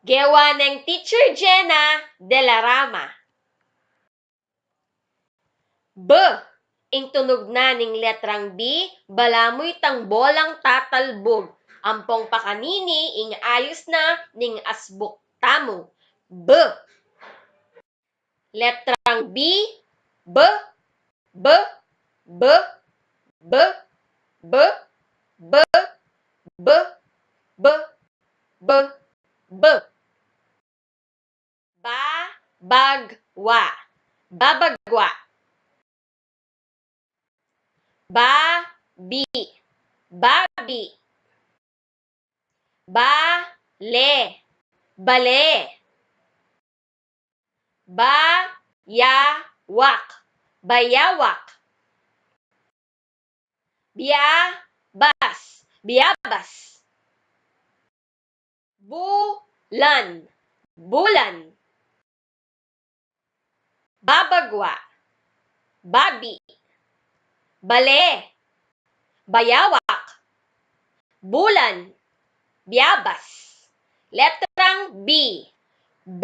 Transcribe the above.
Gawa ng Teacher Jenna de la Rama. B. Ing tunog na ning letrang B, balamoy tang bolang tatalbog. Ampong pakanini ing ayos na ning asbok tamo. B. Letrang B, B, B, B, B, B, B, B, B, B, B. Babagwa. Babagwa. Babi. Babi. Bale. Bale. Bayawak. Bayawak. Biyabas. Biyabas. Bulan. Bulan. Babagwa. Babi. Bale. Bayawak. Bulan. Biyabas. Letrang B. B.